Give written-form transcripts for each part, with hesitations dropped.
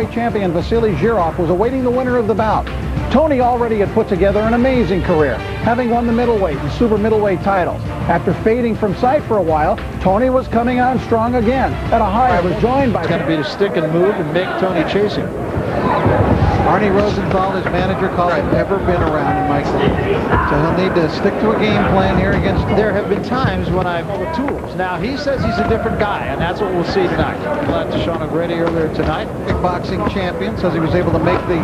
heavyweight champion Vasily Zhirov was awaiting the winner of the bout. Tony already had put together an amazing career, having won the middleweight and super middleweight titles. After fading from sight for a while, Tony was coming on strong again. At a high, was joined by... It's going to be to stick and move and make Tony chase him. Arnie Rosenthal, his manager, called it never been around in my career. So he'll need to stick to a game plan here against Tony. There have been times when I've all the tools. Now, he says he's a different guy, and that's what we'll see tonight. Glad to Sean O'Grady earlier tonight. Kickboxing champion, says he was able to make the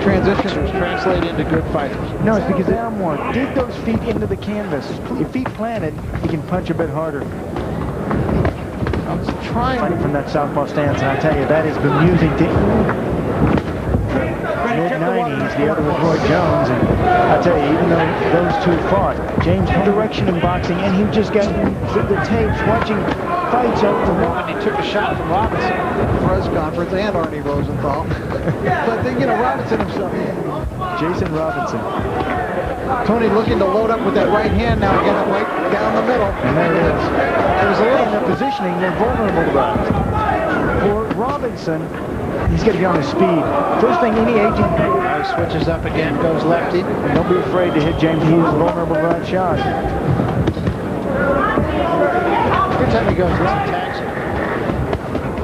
transition. Translate into good fighters. No, it's because they are more. Dig those feet into the canvas. Your feet planted, you can punch a bit harder. I was trying Fighting from that southpaw stance, and I tell you, that is bemusing to mid-90s. The other was Roy Jones, and I tell you, even though those two fought, James had direction in boxing, and he just got the tapes watching fights up from when he took a shot from Robinson. Press conference and Arnie Rosenthal. But then, you know, Robinson himself. Jason Robinson. Tony looking to load up with that right hand now, again, right down the middle. And there it is. It was a little in their positioning, they're vulnerable to that. For Robinson, he's got to be on his speed. First thing any agent switches up again, goes lefty. And don't be afraid to hit James. He was vulnerable to that shot. Every time he goes left, tags him.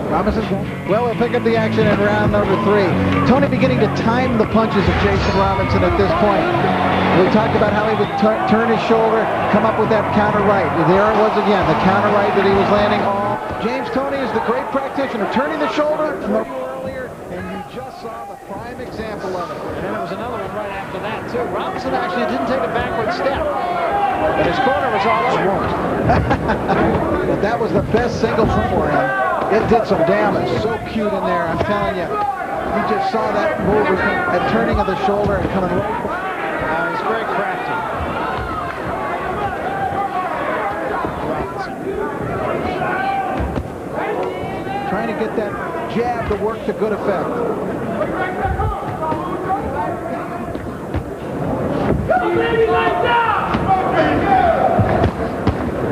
Robinson, well, we'll pick up the action in round number 3. Tony beginning to time the punches of Jason Robinson at this point. We talked about how he would turn his shoulder, come up with that counter right. There it was again, the counter right that he was landing on. James Toney is the great practitioner, turning the shoulder from earlier, and you just saw the prime example of it. And then there was another one right after that, too. Robinson actually didn't take a backward step, but his corner was all over. But that was the best single for him. It did some damage. So cute in there, I'm telling you. You just saw that move, that turning of the shoulder and coming right back. He's very crafty. Trying to get that jab to work to good effect.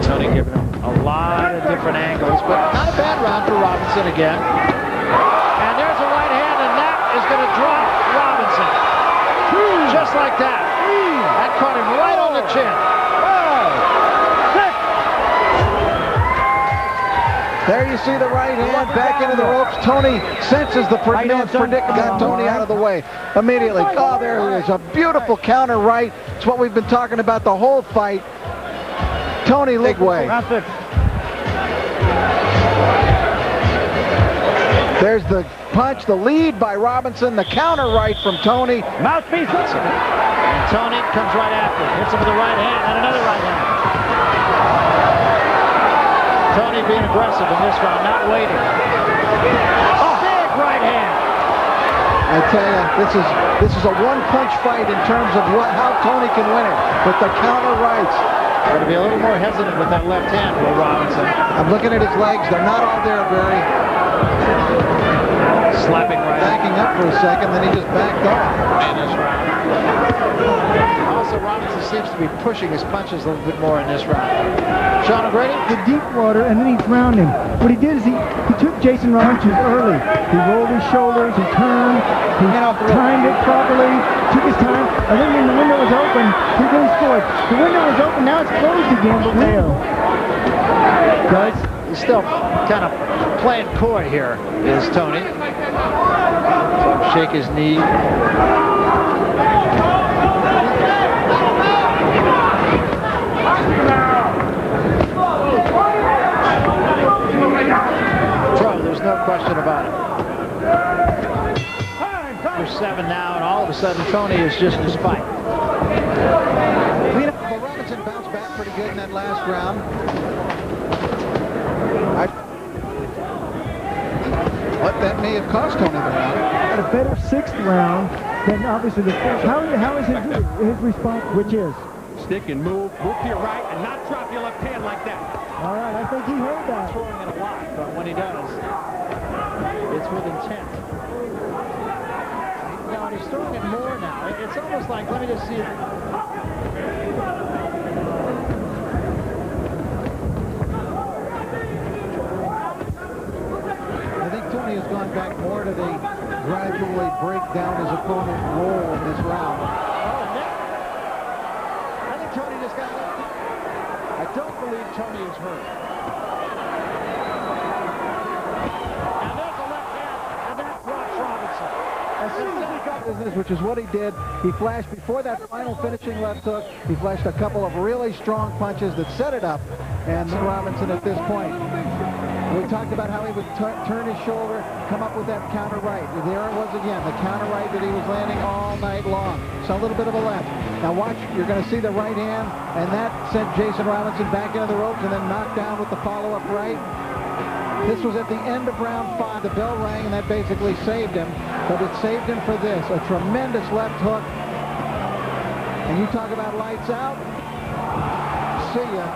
Tony giving him a lot of different angles, but not a bad round for Robinson again. And there's a right hand, and that is going to drop Robinson. Just like that. That caught him right on the chin. There you see the right hand back into the ropes. Tony senses the predicament, got Tony out of the way immediately. Oh, there it is. A beautiful counter right. It's what we've been talking about the whole fight. Tony leg way. There's the punch, the lead by Robinson, the counter right from Tony. Mouthpiece. And Tony comes right after. Hits him with a right hand and another right hand. Tony being aggressive in this round, not waiting. Oh, big right hand. I tell you, this is a one-punch fight in terms of how Tony can win it. But the counter rights. Going to be a little more hesitant with that left hand, Will Robinson. I'm looking at his legs. They're not all there, Barry. Slapping right. Backing up for a second, then he just backed off. In this round. Also, Robinson seems to be pushing his punches a little bit more in this round. Sean O'Grady? The deep water, and then he drowned him. What he did is he took Jason Robinson early. He rolled his shoulders, he turned, he timed it properly, took his time, and then when the window was open, he goes for it. The window was open, now it's closed again, but failed. Guys, he's still kind of playing coy here, is Tony. Shake his knee. There's no question about it. There's 7 now, and all of a sudden Tony is just a spike. Well, Robinson bounced back pretty good in that last round. What that may have cost Tony the round. A better 6th round than obviously the 1st. How is his response? Which is? Stick and move to your right, and not drop your left hand like that. All right, I think he heard that. Throwing it a lot, but when he does, it's with intent. Now, and he's throwing it more now. It's almost like, let me just see it. I think Tony has gone back more to the gradually break down his opponent roll in this round. Oh, Nick. I think Tony just got left. I don't believe Tony is hurt. And there's a left hand, and that drops Robinson. As soon as he got business, which is what he did, he flashed before that final finishing left hook. He flashed a couple of really strong punches that set it up. And Robinson at this point, we talked about how he would turn his shoulder, come up with that counter right. There it was again, the counter right that he was landing all night long. So a little bit of a left. Now watch, you're going to see the right hand, and that sent Jason Robinson back into the ropes and then knocked down with the follow-up right. This was at the end of round 5. The bell rang, and that basically saved him. But it saved him for this, a tremendous left hook. And you talk about lights out. See ya.